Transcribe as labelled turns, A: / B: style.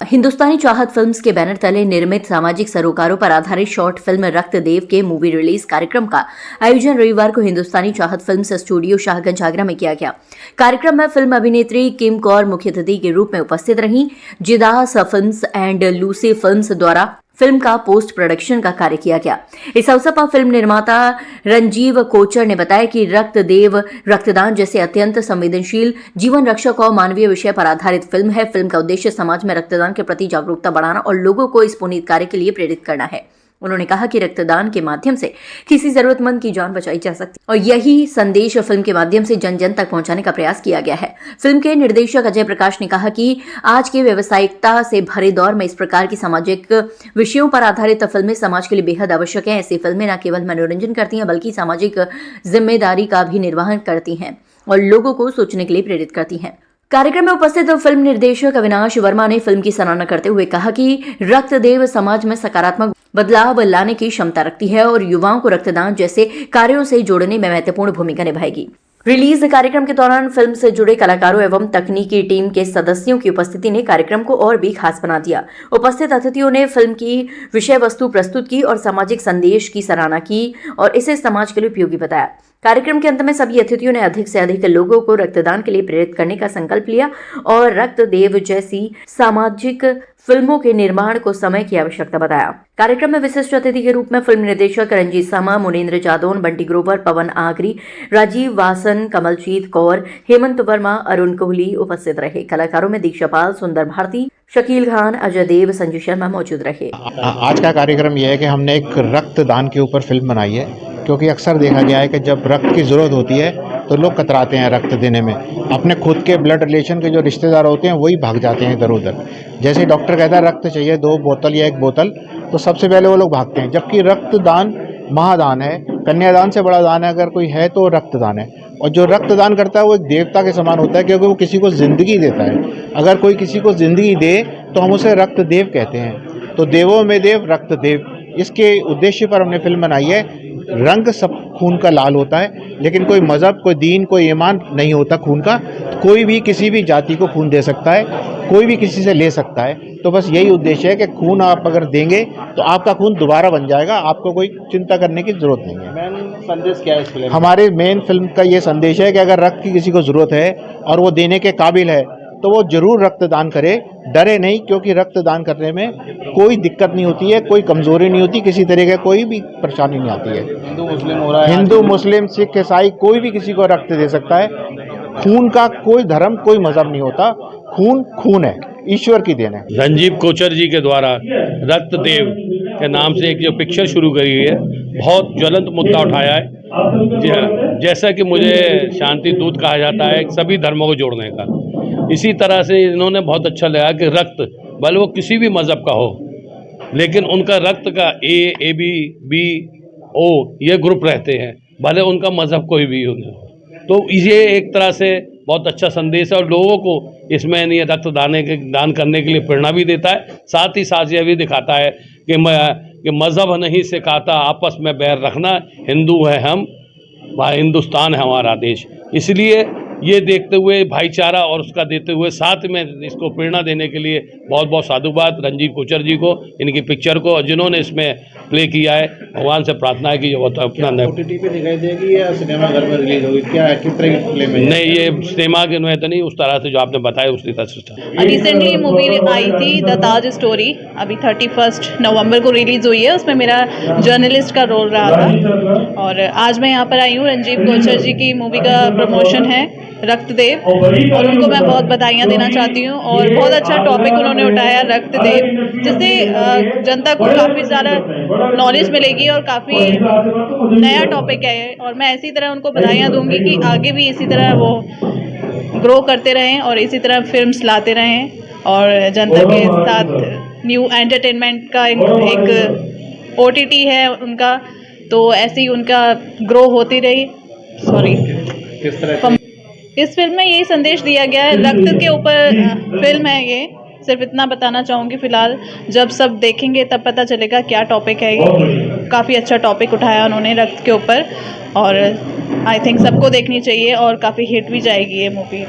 A: हिंदुस्तानी चाहत फिल्म्स के बैनर तले निर्मित सामाजिक सरोकारों पर आधारित शॉर्ट फिल्म रक्त देव के मूवी रिलीज कार्यक्रम का आयोजन रविवार को हिंदुस्तानी चाहत फिल्म्स स्टूडियो शाहगंज आगरा में किया गया। कार्यक्रम में फिल्म अभिनेत्री किम कौर मुख्य अतिथि के रूप में उपस्थित रहीं। जिदास फिल्म्स एंड लूसी फिल्म्स द्वारा फिल्म का पोस्ट प्रोडक्शन का कार्य किया गया। इस अवसर पर फिल्म निर्माता रंजीव कोचर ने बताया कि रक्त देव रक्तदान जैसे अत्यंत संवेदनशील जीवन रक्षक और मानवीय विषय पर आधारित फिल्म है। फिल्म का उद्देश्य समाज में रक्तदान के प्रति जागरूकता बढ़ाना और लोगों को इस पुनीत कार्य के लिए प्रेरित करना है। उन्होंने कहा कि रक्तदान के माध्यम से किसी जरूरतमंद की जान बचाई जा सकती है और यही संदेश फिल्म के माध्यम से जन जन तक पहुंचाने का प्रयास किया गया है। फिल्म के निर्देशक अजय प्रकाश ने कहा कि आज के व्यावसायिकता से भरे दौर में इस प्रकार की सामाजिक विषयों पर आधारित फिल्में समाज के लिए बेहद आवश्यक है। ऐसी फिल्में न केवल मनोरंजन करती हैं बल्कि सामाजिक जिम्मेदारी का भी निर्वहन करती हैं और लोगों को सोचने के लिए प्रेरित करती हैं। कार्यक्रम में उपस्थित फिल्म निर्देशक अविनाश वर्मा ने फिल्म की सराहना करते हुए कहा कि रक्त देव समाज में सकारात्मक बदलाव लाने की क्षमता रखती है और युवाओं को रक्तदान जैसे कार्यों से जोड़ने में महत्वपूर्ण भूमिका निभाएगी। रिलीज कार्यक्रम के दौरान फिल्म से जुड़े कलाकारों एवं तकनीकी टीम के सदस्यों की उपस्थिति ने कार्यक्रम को और भी खास बना दिया। उपस्थित अतिथियों ने फिल्म की विषय वस्तु प्रस्तुत की और सामाजिक संदेश की सराहना की और इसे समाज के लिए उपयोगी बताया। कार्यक्रम के अंत में सभी अतिथियों ने अधिक से अधिक लोगों को रक्तदान के लिए प्रेरित करने का संकल्प लिया और रक्त देव जैसी सामाजिक फिल्मों के निर्माण को समय की आवश्यकता बताया। कार्यक्रम में विशिष्ट अतिथि के रूप में फिल्म निर्देशक रंजीत सामा, मुनेन्द्र जादौन, बंटी ग्रोवर, पवन आगरी, राजीव वासन, कमलजीत कौर, हेमंत वर्मा, अरुण कोहली उपस्थित रहे। कलाकारों में दीक्षा पाल, सुंदर भारती, शकील खान, अजय देव, संजय शर्मा मौजूद रहे।
B: आज का कार्यक्रम यह है कि हमने एक रक्तदान के ऊपर फिल्म बनाई है, क्योंकि अक्सर देखा गया है कि जब रक्त की ज़रूरत होती है तो लोग कतराते हैं रक्त देने में। अपने खुद के ब्लड रिलेशन के जो रिश्तेदार होते हैं वही भाग जाते हैं इधर उधर। जैसे डॉक्टर कहता है रक्त चाहिए 2 बोतल या 1 बोतल, तो सबसे पहले वो लोग भागते हैं। जबकि रक्तदान महादान है, कन्यादान से बड़ा दान है अगर कोई है तो रक्तदान है। और जो रक्तदान करता है वो एक देवता के समान होता है, क्योंकि वो किसी को ज़िंदगी देता है। अगर कोई किसी को ज़िंदगी दे तो हम उसे रक्तदेव कहते हैं। तो देवों में देव रक्तदेव, इसके उद्देश्य पर हमने फिल्म बनाई है। रंग सब खून का लाल होता है, लेकिन कोई मज़हब, कोई दीन, कोई ईमान नहीं होता खून का। कोई भी किसी भी जाति को खून दे सकता है, कोई भी किसी से ले सकता है। तो बस यही उद्देश्य है कि खून आप अगर देंगे तो आपका खून दोबारा बन जाएगा, आपको कोई चिंता करने की जरूरत नहीं है।
C: मेन संदेश क्या है इस फिल्म?
B: हमारे मेन फिल्म का ये संदेश है कि अगर रक्त की किसी को ज़रूरत है और वो देने के काबिल है तो वो जरूर रक्तदान करे, डरे नहीं, क्योंकि रक्तदान करने में कोई दिक्कत नहीं होती है, कोई कमजोरी नहीं होती, किसी तरह की कोई भी परेशानी नहीं आती है।
C: हिंदू मुस्लिम हो रहा है,
B: हिंदू मुस्लिम सिख ईसाई कोई भी किसी को रक्त दे सकता है। खून का कोई धर्म कोई मजहब नहीं होता, खून खून है, ईश्वर की देन है।
D: रंजीव कोचर जी के द्वारा रक्त देव के नाम से एक जो पिक्चर शुरू करी है, बहुत ज्वलंत मुद्दा उठाया है। जैसा कि मुझे शांति दूत कहा जाता है सभी धर्मों को जोड़ने का, इसी तरह से इन्होंने बहुत अच्छा लगा कि रक्त भले वो किसी भी मज़हब का हो, लेकिन उनका रक्त का ए बी बी ओ ये ग्रुप रहते हैं, भले उनका मज़हब कोई भी हो। तो ये एक तरह से बहुत अच्छा संदेश है और लोगों को इसमें ये रक्त दान करने के लिए प्रेरणा भी देता है। साथ ही साथ यह भी दिखाता है कि मज़हब नहीं सिखाता आपस में बैर रखना, हिंदू है हम, हिंदुस्तान है हमारा देश। इसलिए ये देखते हुए भाईचारा और उसका देते हुए साथ में इसको प्रेरणा देने के लिए बहुत बहुत साधुवाद रंजीव कोचर जी को, इनकी पिक्चर को, और जिन्होंने इसमें प्ले किया है। भगवान से प्रार्थना है कि वो तो अपना
C: OTT पे दिखाई देगी या सिनेमा घर में रिलीज होगी? क्या किस तरह की फिल्म है?
D: नहीं, ये सिनेमा के नुए तो नहीं, उस तरह से जो आपने बताया उसी तरह से।
E: रिसेंटली मूवी आई थी द ताज स्टोरी, अभी 31 नवंबर को रिलीज हुई है। उसमें मेरा जर्नलिस्ट का रोल रहा था और आज मैं यहाँ पर आई हूँ। रंजीव कोचर जी की मूवी का प्रमोशन है रक्त देव, और उनको मैं बहुत बधाइयाँ देना चाहती हूँ। और बहुत अच्छा टॉपिक उन्होंने उठाया रक्त देव, जिससे जनता को काफ़ी ज़्यादा नॉलेज मिलेगी और काफ़ी नया टॉपिक है। और मैं इसी तरह उनको बधाइयाँ दूंगी कि आगे भी इसी तरह वो ग्रो करते रहें और इसी तरह फिल्म्स लाते रहें और जनता के साथ न्यू एंटरटेनमेंट का एक OTT है उनका, तो ऐसे ही उनका ग्रो होती रही।
C: किस तरह
E: इस फिल्म में यही संदेश दिया गया है, रक्त के ऊपर फिल्म है ये। सिर्फ इतना बताना चाहूँगी फ़िलहाल, जब सब देखेंगे तब पता चलेगा क्या टॉपिक है ये। काफ़ी अच्छा टॉपिक उठाया उन्होंने रक्त के ऊपर और आई थिंक सबको देखनी चाहिए और काफ़ी हिट भी जाएगी ये मूवी।